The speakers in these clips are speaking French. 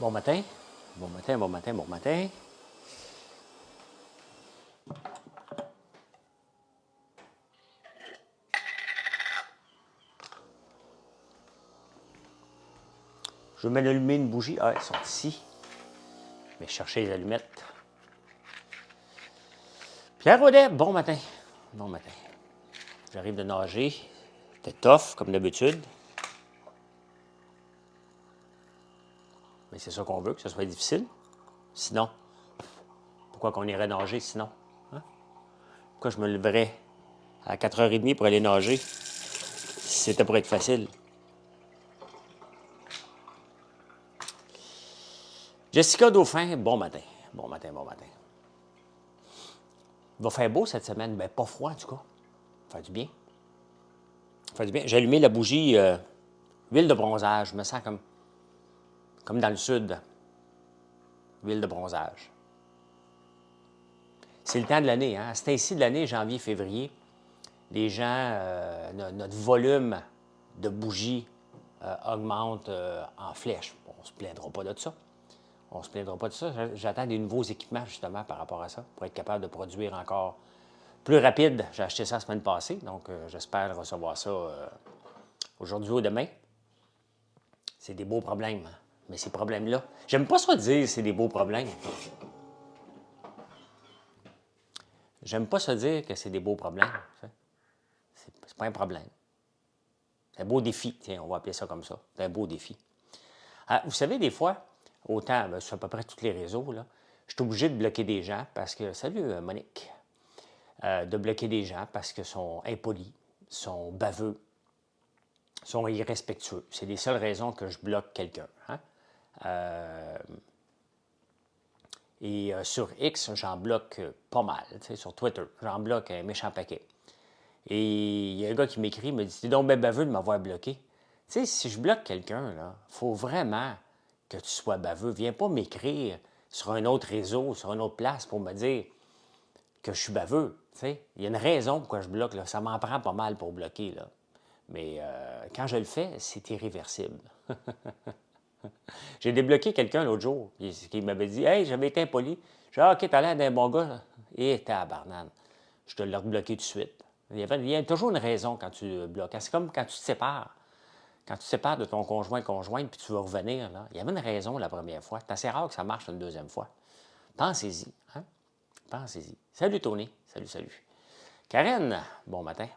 Bon matin, bon matin, bon matin, bon matin. Je vais m'allumer une bougie. Ah, elles sont ici. Je vais chercher les allumettes. Pierre Audet, bon matin. Bon matin. J'arrive de nager. C'était tough, comme d'habitude. Mais c'est ça qu'on veut, que ce soit difficile. Sinon, pourquoi qu'on irait nager sinon? Hein? Pourquoi je me leverais à 4h30 pour aller nager si c'était pour être facile? Jessica Dauphin, bon matin. Bon matin, bon matin. Il va faire beau cette semaine. Ben, pas froid, en tout cas. Ça fait du bien. Ça fait du bien. J'ai allumé la bougie huile de bronzage. Je me sens comme dans le sud. Huile de bronzage. C'est le temps de l'année. Hein? À ce temps-ci de l'année, janvier, février, les gens, notre volume de bougies augmente en flèche. On ne se plaindra pas de ça. On ne se plaindra pas de ça. J'attends des nouveaux équipements, justement, par rapport à ça, pour être capable de produire encore plus rapide. J'ai acheté ça la semaine passée, donc j'espère recevoir ça aujourd'hui ou demain. C'est des beaux problèmes. Hein? Mais ces problèmes-là, j'aime pas ça dire c'est des beaux problèmes. J'aime pas ça dire que c'est des beaux problèmes. C'est pas un problème. C'est un beau défi. Tiens, on va appeler ça comme ça. C'est un beau défi. Vous savez, des fois, autant, sur à peu près tous les réseaux, là, je suis obligé de bloquer des gens parce que, salut Monique, de bloquer des gens parce qu'ils sont impolis, sont baveux, sont irrespectueux. C'est les seules raisons que je bloque quelqu'un. Hein? Et sur X, j'en bloque pas mal. Sur Twitter, j'en bloque un méchant paquet. Et il y a un gars qui m'écrit, il me dit « T'es donc bien baveux de m'avoir bloqué. » Tu sais, si je bloque quelqu'un, il faut vraiment que tu sois baveux. Viens pas m'écrire sur un autre réseau, sur une autre place pour me dire que je suis baveux. T'sais. Il y a une raison pourquoi je bloque. Là. Ça m'en prend pas mal pour bloquer. Là. Mais quand je le fais, c'est irréversible. J'ai débloqué quelqu'un l'autre jour qui m'avait dit « Hey, j'avais été impoli. » J'ai dit « Ah, OK, t'as l'air d'un bon gars. » Et tabarnane. Je te l'ai rebloqué tout de suite. Il y a toujours une raison quand tu bloques. C'est comme quand tu te sépares. Quand tu te sépares de ton conjointe, puis tu vas revenir, là, il y avait une raison la première fois. C'est assez rare que ça marche une deuxième fois. Pensez-y. Hein? Pensez-y. Salut Tony. Salut, salut. Karen, bon matin.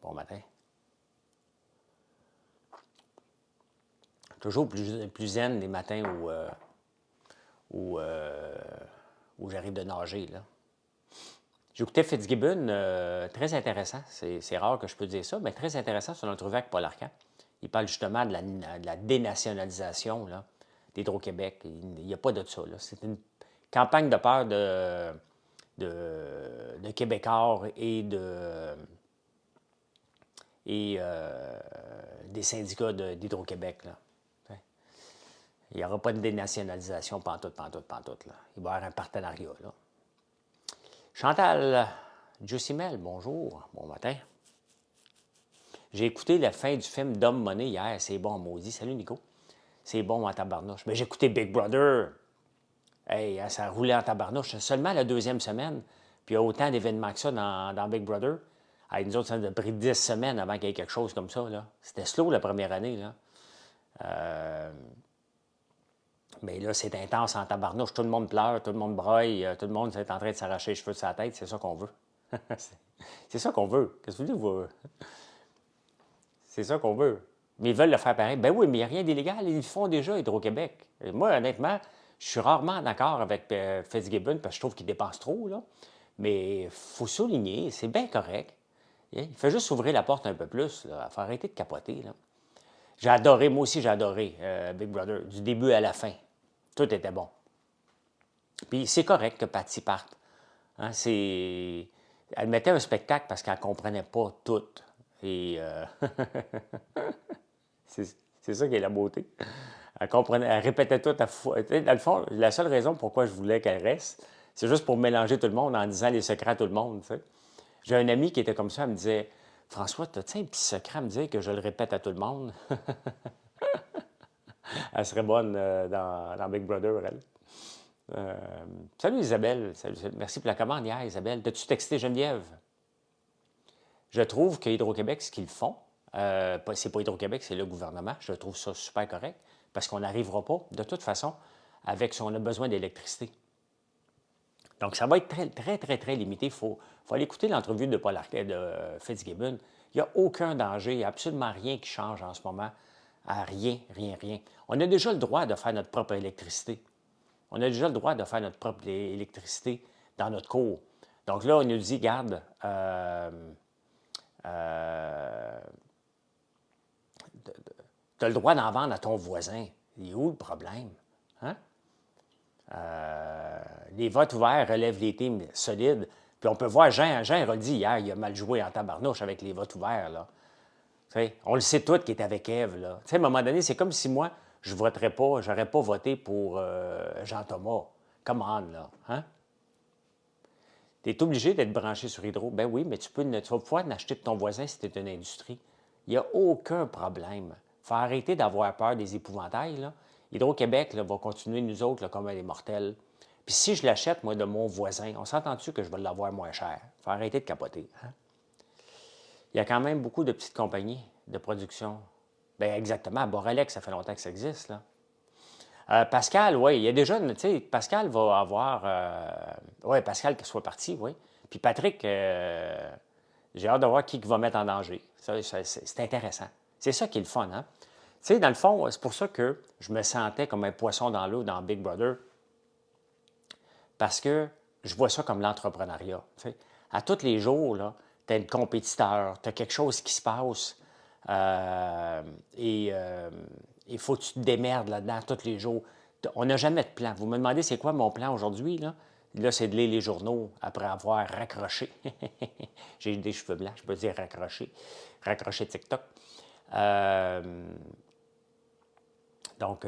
Bon matin. Toujours plus zen les matins où j'arrive de nager. Là. J'écoutais Fitzgibbon, très intéressant. C'est rare que je peux dire ça, mais très intéressant sur l'entrevue avec Paul Arcand. Il parle justement de la dénationalisation d'Hydro-Québec. Il n'y a pas de ça. C'est une campagne de peur de Québécois et des syndicats d'Hydro-Québec. Il n'y aura pas de dénationalisation pantoute. Là. Il va y avoir un partenariat. Là. Chantal Jusimel, bonjour, bon matin. J'ai écouté la fin du film Dumb Money hier, c'est bon, maudit. Salut Nico. C'est bon en tabarnouche. Mais j'ai écouté Big Brother. Hey, ça a roulé en tabarnouche. Seulement la deuxième semaine, puis il y a autant d'événements que ça dans Big Brother. Hey, nous autres, ça nous a pris 10 semaines avant qu'il y ait quelque chose comme ça. C'était slow la première année. Là. Mais là, c'est intense en tabarnouche. Tout le monde pleure, tout le monde broille, tout le monde est en train de s'arracher les cheveux de sa tête. C'est ça qu'on veut. C'est ça qu'on veut. Qu'est-ce que vous dites, vous? C'est ça qu'on veut. Mais ils veulent le faire pareil. Ben oui, mais il n'y a rien d'illégal. Ils le font déjà, Hydro-Québec. Et moi, honnêtement, je suis rarement d'accord avec Fitzgibbon parce que je trouve qu'il dépense trop. Là. Mais il faut souligner, c'est bien correct. Il fait juste ouvrir la porte un peu plus. Il faut arrêter de capoter. Là. J'ai adoré, moi aussi j'ai adoré Big Brother, du début à la fin. Tout était bon. Puis c'est correct que Patty parte. Hein, elle mettait un spectacle parce qu'elle ne comprenait pas tout. Et c'est ça qui est la beauté. Elle répétait tout à fois. Dans le fond, la seule raison pourquoi je voulais qu'elle reste, c'est juste pour mélanger tout le monde en disant les secrets à tout le monde. T'sais. J'ai un ami qui était comme ça, elle me disait François, t'as-tu un petit secret à me dire que je le répète à tout le monde? Elle serait bonne dans Big Brother, elle. Euh, salut Isabelle. Salut. Merci pour la commande hier, Isabelle. T'as-tu texté Geneviève? Je trouve que Hydro-Québec, ce qu'ils font, c'est pas Hydro-Québec, c'est le gouvernement. Je trouve ça super correct parce qu'on n'arrivera pas, de toute façon, avec si on a besoin d'électricité. Donc, ça va être très, très, très, très limité. Il faut aller écouter l'entrevue de Paul Arquet, de Fitzgibbon. Il n'y a aucun danger, il n'y a absolument rien qui change en ce moment. Rien, rien, rien. On a déjà le droit de faire notre propre électricité. On a déjà le droit de faire notre propre électricité dans notre cour. Donc là, on nous dit, garde, tu as le droit d'en vendre à ton voisin. Il est où le problème? Hein? Les votes ouverts relèvent les teams solides. Puis on peut voir, Jean a dit hier, il a mal joué en tabarnouche avec les votes ouverts. Là. On le sait tous qui est avec Ève. Là. À un moment donné, c'est comme si moi, je ne voterais pas, je n'aurais pas voté pour Jean-Thomas. Come on, là. Hein? Tu es obligé d'être branché sur Hydro. Ben oui, mais tu vas pouvoir l'acheter de ton voisin si tu es une industrie. Il n'y a aucun problème. Il faut arrêter d'avoir peur des épouvantails. Là. Hydro-Québec va continuer, nous autres, là, comme des mortels. Puis si je l'achète, moi, de mon voisin, on s'entend-tu que je vais l'avoir moins cher? Il faut arrêter de capoter. Hein? Il y a quand même beaucoup de petites compagnies de production. Bien, exactement. Boralex, ça fait longtemps que ça existe. Là. Pascal, oui, il y a déjà, tu sais, Pascal va avoir... oui, Pascal qui soit parti, oui. Puis Patrick, j'ai hâte de voir qui va mettre en danger. C'est intéressant. C'est ça qui est le fun, hein? Tu sais, dans le fond, c'est pour ça que je me sentais comme un poisson dans l'eau dans Big Brother. Parce que je vois ça comme l'entrepreneuriat. Tu sais. À tous les jours, tu as un compétiteur, tu as quelque chose qui se passe. Il faut que tu te démerdes là-dedans tous les jours. On n'a jamais de plan. Vous me demandez c'est quoi mon plan aujourd'hui? Là, c'est de lire les journaux après avoir raccroché. J'ai des cheveux blancs, je peux dire raccroché. Raccroché TikTok. Donc,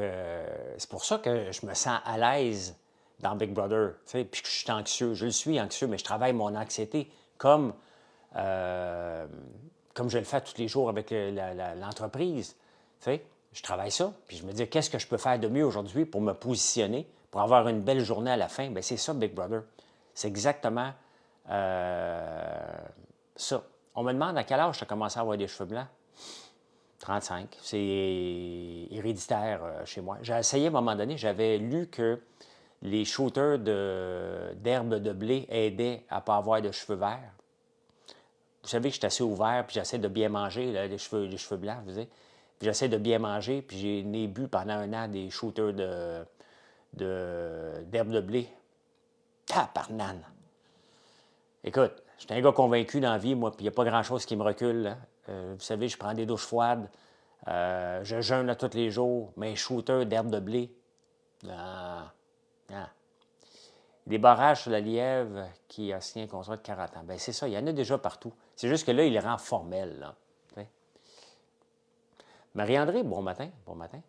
c'est pour ça que je me sens à l'aise dans Big Brother, puis que je suis anxieux. Je le suis anxieux, mais je travaille mon anxiété comme je le fais tous les jours avec l'entreprise. Je travaille ça, puis je me dis, qu'est-ce que je peux faire de mieux aujourd'hui pour me positionner, pour avoir une belle journée à la fin? Bien, c'est ça, Big Brother. C'est exactement ça. On me demande à quel âge tu as commencé à avoir des cheveux blancs? 35. C'est héréditaire chez moi. J'ai essayé à un moment donné, j'avais lu que les shooters d'herbe de blé aidaient à ne pas avoir de cheveux verts. Vous savez que je suis assez ouvert, puis j'essaie de bien manger, là, les cheveux blancs, vous savez. Puis j'essaie de bien manger, puis j'ai bu pendant un an des shooters d'herbe de blé. Tabarnane! Écoute, je suis un gars convaincu dans la vie, moi, puis il n'y a pas grand-chose qui me recule. Hein. Vous savez, je prends des douches froides, je jeûne à tous les jours, mais un shooter d'herbe de blé. Ah, ah. Des barrages sur la Lièvre qui a signé un contrat de 40 ans. Bien, c'est ça, il y en a déjà partout. C'est juste que là, il les rend formels. Là. Marie-André, bon matin. Bon matin.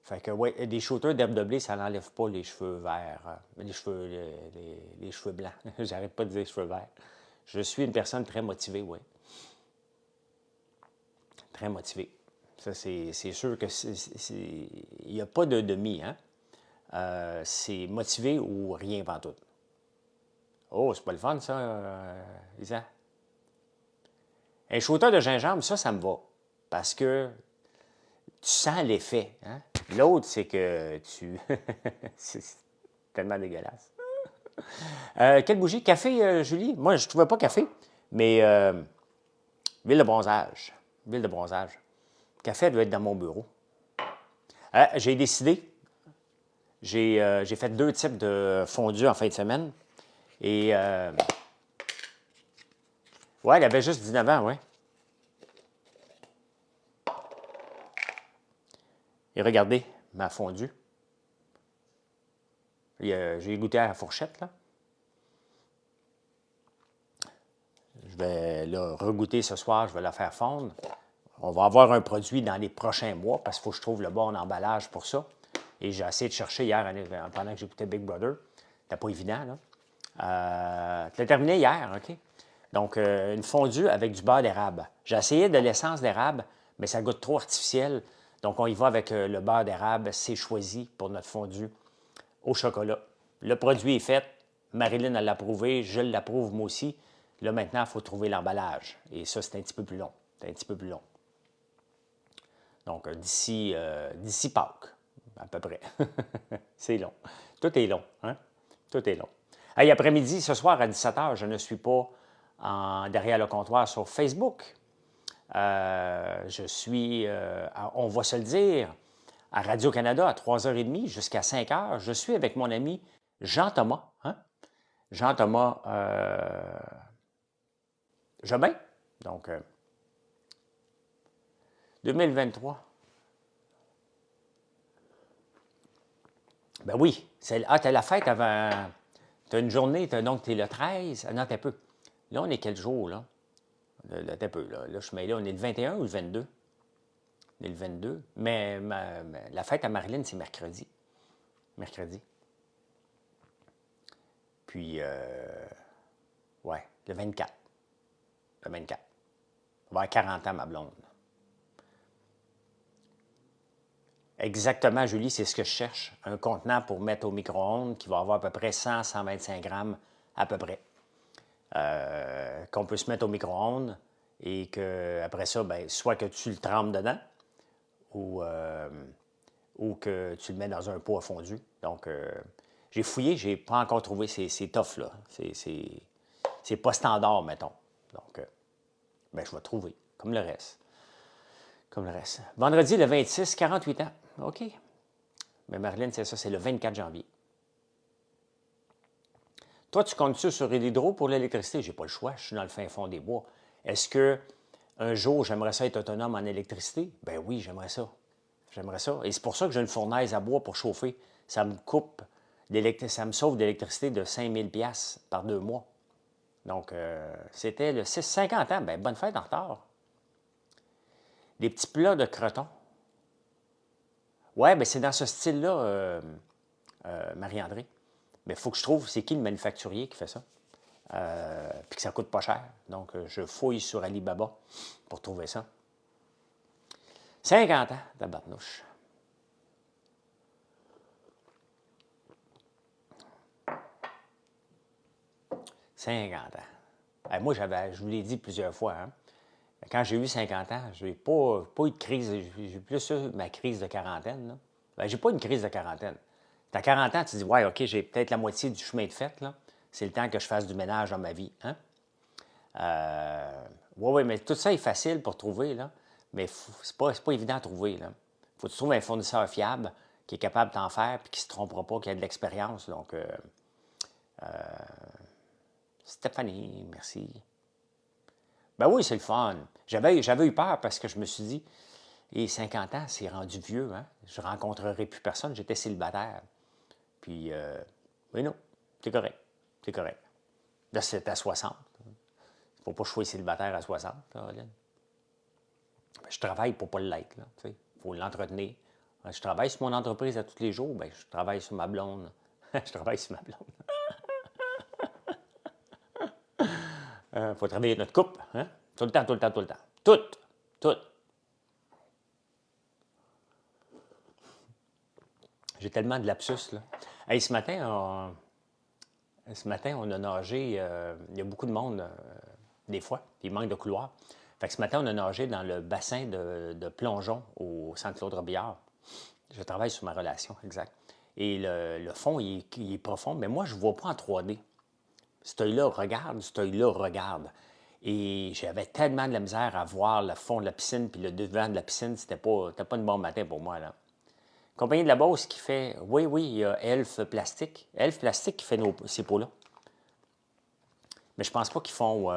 Fait que, oui, des shooters d'herbe de blé, ça n'enlève pas les cheveux verts, les cheveux blancs. J'arrête pas de dire cheveux verts. Je suis une personne très motivée, oui. Très motivée. Ça, c'est sûr que il n'y a pas de demi, hein? C'est motivé ou rien pantoute. Oh, c'est pas le fun, ça, Lisa? Un shooter de gingembre, ça me va. Parce que tu sens l'effet. Hein? L'autre, c'est que tu... c'est tellement dégueulasse. Quelle bougie? Café, Julie? Moi, je ne trouvais pas café, mais huile de bronzage. Huile de bronzage. Café doit être dans mon bureau. J'ai décidé, j'ai fait 2 types de fondue en fin de semaine. Et, ouais, elle avait juste 19 ans, ouais. Et regardez ma fondue. J'ai goûté à la fourchette, là. Je vais la regoûter ce soir, je vais la faire fondre. On va avoir un produit dans les prochains mois parce qu'il faut que je trouve le bon emballage pour ça. Et j'ai essayé de chercher hier, pendant que j'écoutais Big Brother. C'était pas évident, là. Tu l'as terminé hier, OK? Donc, une fondue avec du beurre d'érable. J'ai essayé de l'essence d'érable, mais ça goûte trop artificiel. Donc, on y va avec le beurre d'érable, c'est choisi pour notre fondue au chocolat. Le produit est fait. Marilyn l'a approuvé, je l'approuve moi aussi. Là, maintenant, il faut trouver l'emballage. Et ça, c'est un petit peu plus long. C'est un petit peu plus long. Donc, d'ici Pâques, à peu près. C'est long. Tout est long. Hein? Tout est long. Hey, après-midi, ce soir à 17h, je ne suis pas derrière le comptoir sur Facebook. Je suis, on va se le dire, à Radio-Canada à 3h30 jusqu'à 5h. Je suis avec mon ami Jean-Thomas. Hein? Jean-Thomas Jobin. Donc, 2023. Ben oui. T'as la fête avant. T'as une journée, donc t'es le 13. Ah non, t'as peu. Là, on est quel jour, là? Là, t'as peu, là. Là, je mets là, on est le 21 ou le 22? On est le 22. Mais la fête à Marilyn, c'est mercredi. Mercredi. Puis, ouais, le 24. Le 24. On va avoir 40 ans, ma blonde. Exactement, Julie, c'est ce que je cherche. Un contenant pour mettre au micro-ondes qui va avoir à peu près 100-125 grammes, à peu près. Qu'on peut se mettre au micro-ondes et qu'après ça, ben, soit que tu le trempes dedans ou que tu le mets dans un pot à fondu. Donc, j'ai fouillé, j'ai pas encore trouvé ces tough là. C'est pas standard, mettons. Donc, ben, je vais trouver, comme le reste. Comme le reste. Vendredi, le 26, 48 ans. OK. Mais Marilyn, c'est ça, c'est le 24 janvier. Toi, tu comptes-tu sur l'hydro pour l'électricité? J'ai pas le choix, je suis dans le fin fond des bois. Est-ce que un jour, j'aimerais ça être autonome en électricité? Ben oui, j'aimerais ça. J'aimerais ça. Et c'est pour ça que j'ai une fournaise à bois pour chauffer. Ça me coupe, ça me sauve d'électricité de 5000 $ par 2 mois. Donc, c'était le 50 ans. Ben, bonne fête en retard. Des petits plats de croton. Ouais, ben c'est dans ce style-là, Marie-André. Mais il faut que je trouve c'est qui le manufacturier qui fait ça. Puis que ça coûte pas cher. Donc, je fouille sur Alibaba pour trouver ça. 50 ans, tabarnouche. « 50 ans. Moi, je vous l'ai dit plusieurs fois, hein, quand j'ai eu 50 ans, je n'ai pas eu de crise. J'ai plus eu ma crise de quarantaine. Là. Ben, j'ai pas une crise de quarantaine. À 40 ans, tu dis, ouais, OK, j'ai peut-être la moitié du chemin de fait. Là. C'est le temps que je fasse du ménage dans ma vie. Hein? Oui, mais tout ça est facile pour trouver, là. Mais c'est pas évident à trouver. Il faut que tu trouves un fournisseur fiable qui est capable de t'en faire et qui ne se trompera pas, qui a de l'expérience. Donc, Stéphanie, merci. Ben oui, c'est le fun. J'avais eu peur parce que je me suis dit, et 50 ans, c'est rendu vieux, hein? Je ne rencontrerai plus personne, j'étais célibataire. Puis, oui, non, c'est correct. C'est correct. Là, c'est à 60. Il ne faut pas que je sois célibataire à 60, Caroline. Ben, je travaille pour ne pas l'être, là. Il faut l'entretenir. Je travaille sur mon entreprise à tous les jours, ben, je travaille sur ma blonde. Je travaille sur ma blonde. Il faut travailler notre couple, hein? Tout le temps, tout le temps, tout le temps. Tout. J'ai tellement de lapsus, là. Hey, ce matin, on a nagé. Il y a beaucoup de monde, des fois, puis il manque de couloir. Fait que ce matin, on a nagé dans le bassin de plongeon au centre Claude Robillard. Je travaille sur ma relation, exact. Et le fond, il est profond, mais moi, je ne vois pas en 3D. Cet œil-là regarde, cet œil-là regarde. Et j'avais tellement de la misère à voir le fond de la piscine puis le devant de la piscine. C'était pas une bonne matin pour moi, là. Compagnie de la Beauce qui fait... Oui, il y a Elf Plastique. Elf Plastique qui fait ces pots-là. Mais je pense pas qu'ils font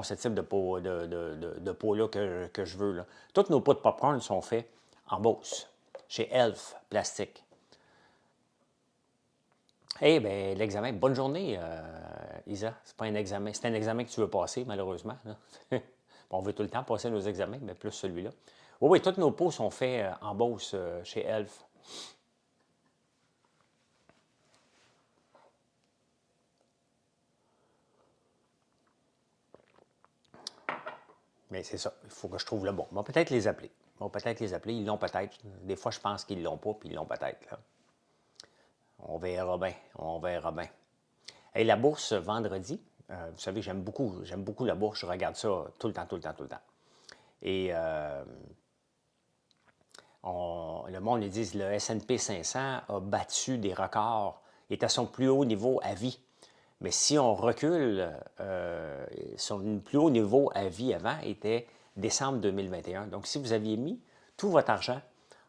ce type de pot-là que je veux, là. Tous nos pots de popcorn sont faits en Beauce, chez Elf Plastique. Eh bien, l'examen, bonne journée, Isa. C'est pas un examen. C'est un examen que tu veux passer, malheureusement. On veut tout le temps passer nos examens, mais plus celui-là. Oui, tous nos pots sont faits en Beauce chez Elf. Mais c'est ça, il faut que je trouve le bon. On va peut-être les appeler. On va peut-être les appeler. Ils l'ont peut-être. Des fois, je pense qu'ils ne l'ont pas, puis ils l'ont peut-être. Là. On verra bien. On verra bien. Et la bourse, vendredi, vous savez, j'aime beaucoup la bourse. Je regarde ça tout le temps, tout le temps, tout le temps. Et le monde, ils disent, le S&P 500 a battu des records. Il est à son plus haut niveau à vie. Mais si on recule, son plus haut niveau à vie avant était décembre 2021. Donc, si vous aviez mis tout votre argent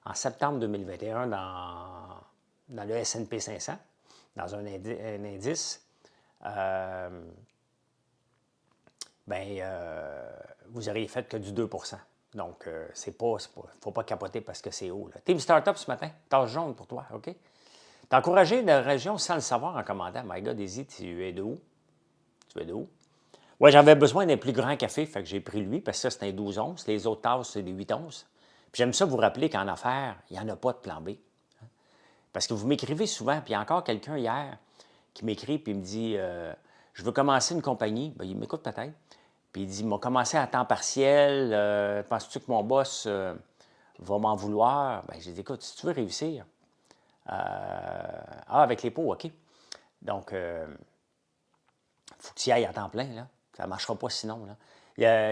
en septembre 2021 dans le S&P 500, dans un indice, vous auriez fait que du 2 Donc, il ne faut pas capoter parce que c'est haut. Là. Team Startup ce matin, tasse jaune pour toi, OK? T'as encouragé la région sans le savoir en commandant. My God, Daisy, tu es de où? Tu es de où? Oui, j'avais besoin d'un plus grand café, fait que j'ai pris lui, parce que ça, c'est un 12 onces. Les autres tasses, c'est des 8 onces. Puis j'aime ça vous rappeler qu'en affaires, il n'y en a pas de plan B. Parce que vous m'écrivez souvent, puis il y a encore quelqu'un hier qui m'écrit, puis il me dit je veux commencer une compagnie. Bien, il m'écoute peut-être. Puis il dit m'a commencé à temps partiel. Penses-tu que mon boss va m'en vouloir? Bien, j'ai dit écoute, si tu veux réussir, avec les pots, OK. Donc, faut que tu y ailles à temps plein, là. Ça ne marchera pas sinon, là.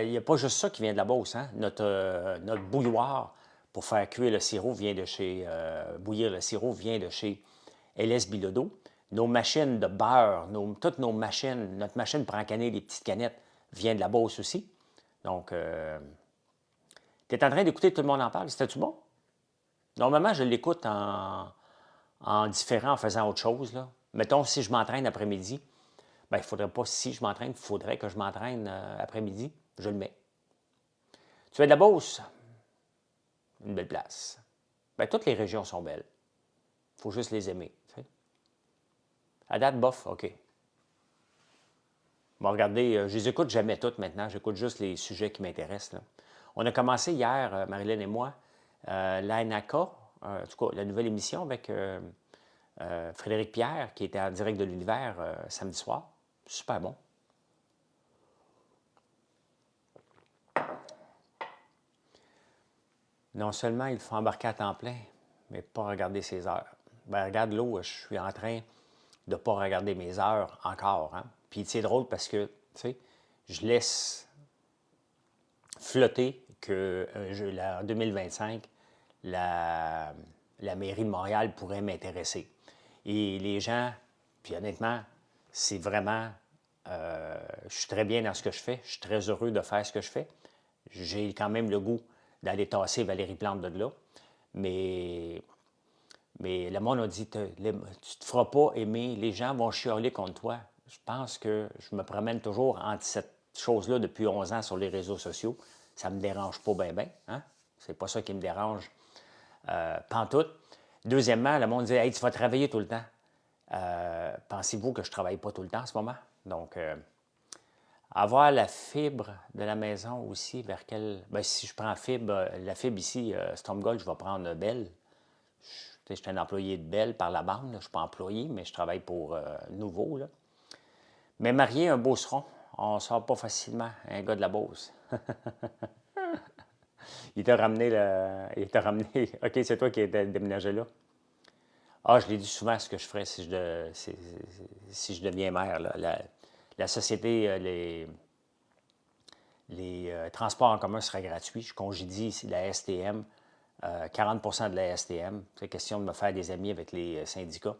Il n'y a pas juste ça qui vient de la Beauce, hein? Notre bouilloire pour faire cuire le sirop vient de chez... bouillir le sirop vient de chez LS Bilodeau. Nos machines de beurre, toutes nos machines, notre machine pour encanner les petites canettes vient de la Beauce aussi. Donc, tu es en train d'écouter Tout le monde en parle. C'était-tu bon? Normalement, je l'écoute en différent, en faisant autre chose, là. Mettons, si je m'entraîne après-midi, bien, il ne faudrait pas, si je m'entraîne, il faudrait que je m'entraîne après-midi. Je le mets. Tu es de la Beauce? Une belle place. Bien, toutes les régions sont belles. Il faut juste les aimer. Tu sais. À date, bof, OK. Bon, regardez, je les écoute jamais toutes maintenant. J'écoute juste les sujets qui m'intéressent. Là. On a commencé hier, Marilyn et moi, l'ANACA, en tout cas, la nouvelle émission avec Frédéric Pierre, qui était en direct de l'univers samedi soir. Super bon. Non seulement il faut embarquer à temps plein, mais pas regarder ses heures. Ben, regarde l'eau, je suis en train de ne pas regarder mes heures encore. Hein? Puis c'est drôle parce que, tu sais, je laisse flotter que en 2025, la mairie de Montréal pourrait m'intéresser. Et les gens, puis honnêtement, c'est vraiment, je suis très bien dans ce que je fais, je suis très heureux de faire ce que je fais. J'ai quand même le goût d'aller tasser Valérie Plante de là, mais le monde a dit, tu ne te feras pas aimer, les gens vont chialer contre toi. Je pense que je me promène toujours entre cette chose-là depuis 11 ans sur les réseaux sociaux. Ça ne me dérange pas bien, bien. Hein? C'est pas ça qui me dérange pantoute. Deuxièmement, le monde dit, hey, tu vas travailler tout le temps. Pensez-vous que je ne travaille pas tout le temps en ce moment? Donc, avoir la fibre de la maison aussi, vers quelle... Bien, si je prends la fibre ici, Stormgold, je vais prendre Bell. Je suis un employé de Bell par la bande. Là. Je ne suis pas employé, mais je travaille pour Nouveau. Là. Mais marié, un Beauceron, on ne sort pas facilement, un gars de la Beauce. Il t'a ramené Il t'a ramené... OK, c'est toi qui es déménagé là. Ah, je l'ai dit souvent ce que je ferais si je deviens maire. Là. La société, les transports en commun seraient gratuits. Je congédie ici la STM, 40 de la STM. C'est question de me faire des amis avec les syndicats.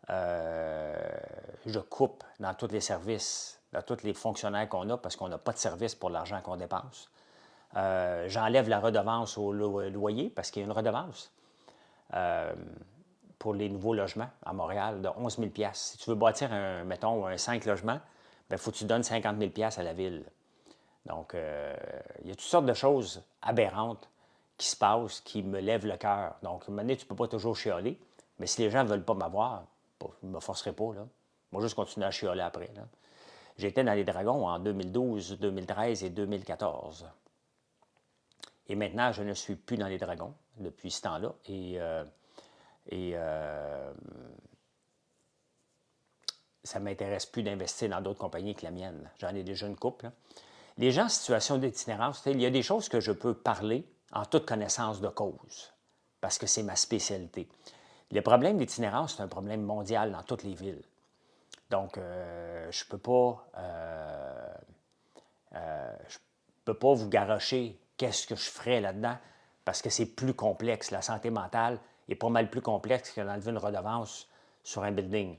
Je coupe dans tous les services, dans tous les fonctionnaires qu'on a parce qu'on n'a pas de service pour l'argent qu'on dépense. J'enlève la redevance au loyer parce qu'il y a une redevance pour les nouveaux logements à Montréal de 11 000 $. Si tu veux bâtir, mettons, un 5 logements, il faut que tu donnes 50 000 $ à la ville. Donc, il y a toutes sortes de choses aberrantes qui se passent, qui me lèvent le cœur. Donc, à un moment donné, tu ne peux pas toujours chialer, mais si les gens ne veulent pas m'avoir, je ne me forcerai pas. Là. Moi, juste continuer à chialer après. Là. J'étais dans les Dragons en 2012, 2013 et 2014. Et maintenant, je ne suis plus dans les Dragons depuis ce temps-là. Ça ne m'intéresse plus d'investir dans d'autres compagnies que la mienne. J'en ai déjà une couple. Là. Les gens en situation d'itinérance, il y a des choses que je peux parler en toute connaissance de cause, parce que c'est ma spécialité. Le problème d'itinérance, c'est un problème mondial dans toutes les villes. Donc, je ne peux pas je ne peux pas vous garrocher qu'est-ce que je ferais là-dedans parce que c'est plus complexe. La santé mentale est pas mal plus complexe que d'enlever une redevance sur un building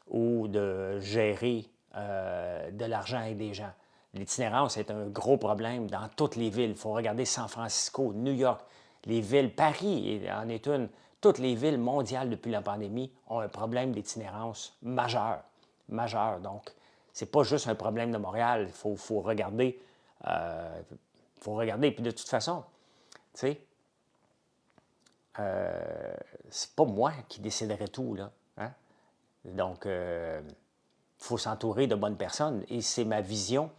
ou de gérer de l'argent avec des gens. L'itinérance est un gros problème dans toutes les villes. Il faut regarder San Francisco, New York, les villes, Paris en est une. Toutes les villes mondiales depuis la pandémie ont un problème d'itinérance majeur. Majeur. Donc, c'est pas juste un problème de Montréal. Il faut regarder. Faut regarder. Puis de toute façon, tu sais, c'est pas moi qui déciderai tout, là. Hein? Donc, il faut s'entourer de bonnes personnes. Et c'est ma vision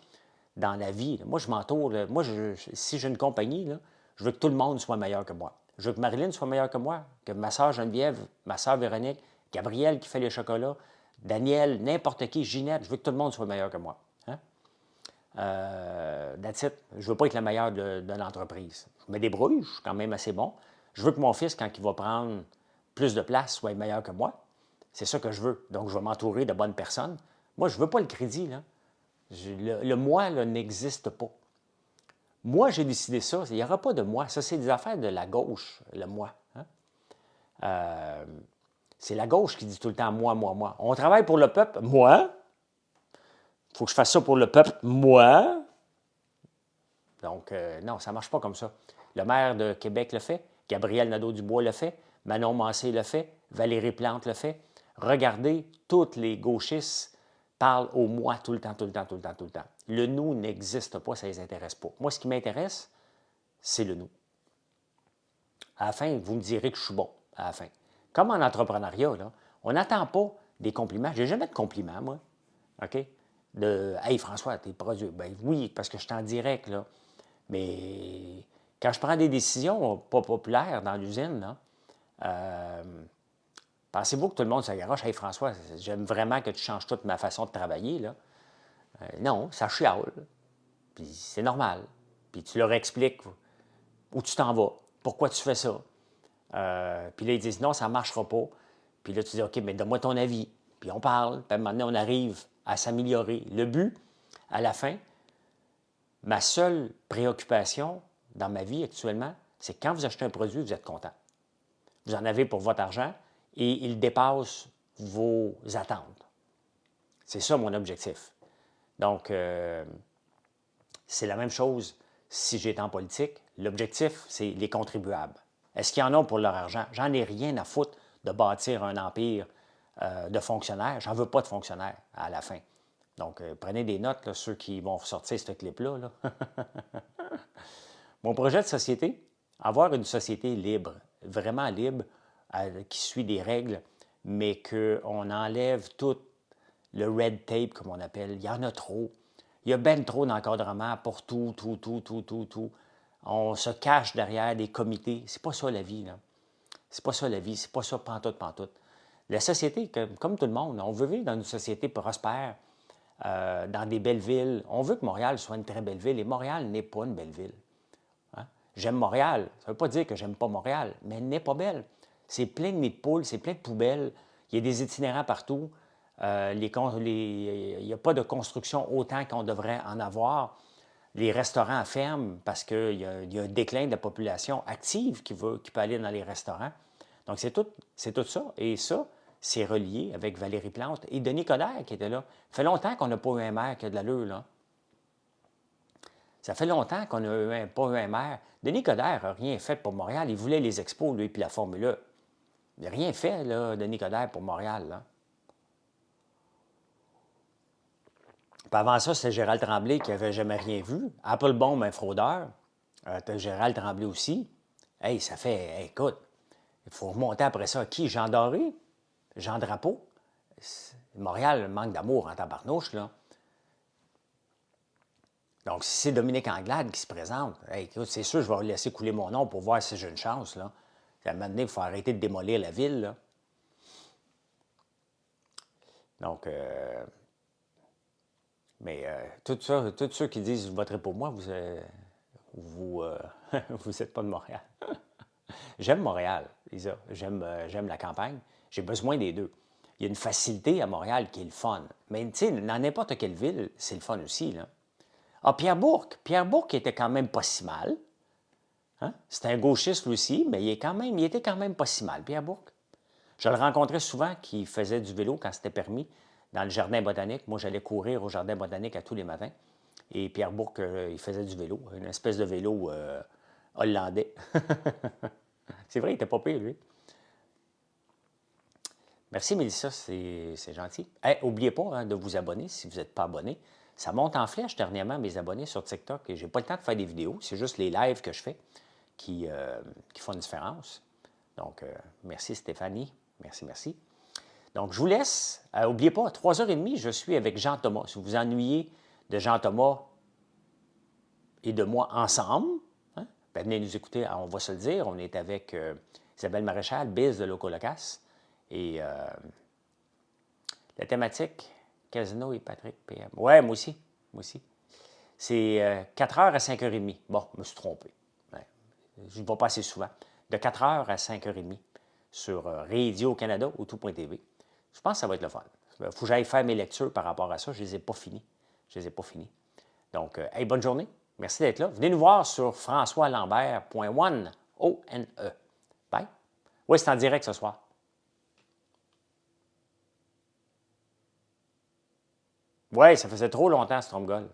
dans la vie. Moi, je m'entoure. Moi, si j'ai une compagnie, là, je veux que tout le monde soit meilleur que moi. Je veux que Marilyn soit meilleure que moi, que ma soeur Geneviève, ma soeur Véronique, Gabrielle qui fait les chocolats, Daniel, n'importe qui, Ginette, je veux que tout le monde soit meilleur que moi. Hein? That's it. Je ne veux pas être le meilleur de l'entreprise. Je me débrouille, je suis quand même assez bon. Je veux que mon fils, quand il va prendre plus de place, soit meilleur que moi. C'est ça que je veux. Donc, je vais m'entourer de bonnes personnes. Moi, je ne veux pas le crédit, là. Le moi, là, n'existe pas. Moi, j'ai décidé ça. Il n'y aura pas de moi. Ça, c'est des affaires de la gauche, le moi. Hein? C'est la gauche qui dit tout le temps moi, moi, moi. On travaille pour le peuple, moi. Il faut que je fasse ça pour le peuple, moi. Donc, non, ça ne marche pas comme ça. Le maire de Québec le fait, Gabriel Nadeau-Dubois le fait, Manon Mancé le fait, Valérie Plante le fait. Regardez, toutes les gauchistes parlent au moi tout le temps, tout le temps, tout le temps, tout le temps. Le nous n'existe pas, ça ne les intéresse pas. Moi, ce qui m'intéresse, c'est le nous. À la fin, vous me direz que je suis bon, à la fin. Comme en entrepreneuriat, là, on n'attend pas des compliments. Je n'ai jamais de compliments, moi. OK? De Hey François, t'es produit. Ben oui, parce que je suis en direct, là. Mais quand je prends des décisions pas populaires dans l'usine, là, pensez-vous que tout le monde se garoche? Hey François, j'aime vraiment que tu changes toute ma façon de travailler, là. Non, ça chiale. Puis c'est normal. Puis tu leur expliques où tu t'en vas, pourquoi tu fais ça. Puis là, ils disent non, ça ne marchera pas. Puis là, tu dis OK, mais donne-moi ton avis. Puis on parle. Puis à un moment donné, on arrive à s'améliorer. Le but, à la fin, ma seule préoccupation dans ma vie actuellement, c'est que quand vous achetez un produit, vous êtes content. Vous en avez pour votre argent et il dépasse vos attentes. C'est ça mon objectif. Donc, c'est la même chose si j'étais en politique. L'objectif, c'est les contribuables. Est-ce qu'ils en ont pour leur argent? J'en ai rien à foutre de bâtir un empire de fonctionnaires. J'en veux pas de fonctionnaires à la fin. Donc, prenez des notes, là, ceux qui vont ressortir ce clip-là. Là. Mon projet de société, avoir une société libre, vraiment libre, qui suit des règles, mais qu'on enlève tout le red tape, comme on appelle. Il y en a trop. Il y a ben trop d'encadrement pour tout. On se cache derrière des comités. C'est pas ça la vie, là. C'est pas ça la vie. C'est pas ça pantoute. La société, comme tout le monde, on veut vivre dans une société prospère, dans des belles villes. On veut que Montréal soit une très belle ville, et Montréal n'est pas une belle ville. Hein? J'aime Montréal. Ça ne veut pas dire que j'aime pas Montréal, mais elle n'est pas belle. C'est plein de nids de poules, c'est plein de poubelles. Il y a des itinérants partout. Il n'y a pas de construction autant qu'on devrait en avoir. Les restaurants ferment parce qu'il y a un déclin de la population active qui peut aller dans les restaurants. Donc, c'est tout ça. Et ça, c'est relié avec Valérie Plante et Denis Coderre qui était là. Ça fait longtemps qu'on n'a pas eu un maire qui a de l'allure, là. Ça fait longtemps qu'on n'a pas eu un maire. Denis Coderre n'a rien fait pour Montréal. Il voulait les expos, lui, puis la Formule 1. Il n'a rien fait, là, Denis Coderre, pour Montréal, là. Puis avant ça, c'était Gérald Tremblay qui n'avait jamais rien vu. Appelbaum, un fraudeur. T'as Gérald Tremblay aussi. Hey, ça fait, hey, écoute, il faut remonter après ça. Qui? Jean Doré? Jean Drapeau? Montréal manque d'amour en tabarnouche, là. Donc, si c'est Dominique Anglade qui se présente, hey, écoute, c'est sûr, je vais laisser couler mon nom pour voir si j'ai une chance, là. À un moment donné, il faut arrêter de démolir la ville, là. Donc, Mais tout ça, tous ceux qui disent « je ne voterai pour moi », vous n'êtes pas de Montréal. J'aime Montréal, Lisa. J'aime la campagne. J'ai besoin des deux. Il y a une facilité à Montréal qui est le fun. Mais tu sais, dans n'importe quelle ville, c'est le fun aussi, là. Ah, Pierre Bourque. Pierre Bourque était quand même pas si mal. Hein? C'était un gauchiste lui aussi, mais il était quand même pas si mal, Pierre Bourque. Je le rencontrais souvent qui faisait du vélo quand c'était permis dans le jardin botanique. Moi, j'allais courir au jardin botanique à tous les matins. Et Pierre Bourque, il faisait du vélo, une espèce de vélo hollandais. C'est vrai, il était pas pire, lui. Merci, Mélissa, c'est gentil. N'oubliez pas hein, de vous abonner si vous n'êtes pas abonné. Ça monte en flèche dernièrement, mes abonnés sur TikTok, et je n'ai pas le temps de faire des vidéos. C'est juste les lives que je fais qui font une différence. Donc, merci Stéphanie. Merci, merci. Donc, je vous laisse. N'oubliez pas, à 3h30, je suis avec Jean Thomas. Si vous vous ennuyez de Jean Thomas et de moi ensemble, hein, ben venez nous écouter, on va se le dire. On est avec Isabelle Maréchal, Biz de Locolocas. Et la thématique, Casino et Patrick PM. Ouais, moi aussi. Moi aussi. C'est 4h à 5h30. Bon, je me suis trompé. Ouais, je ne vais pas assez souvent. De 4h à 5h30 sur Radio-Canada ou tout.tv. Je pense que ça va être le fun. Il faut que j'aille faire mes lectures par rapport à ça. Je ne les ai pas finis. Je les ai pas finis. Donc, hey, bonne journée. Merci d'être là. Venez nous voir sur françoislambert.one. O-N-E. Bye. Oui, c'est en direct ce soir. Oui, ça faisait trop longtemps, Stromgol.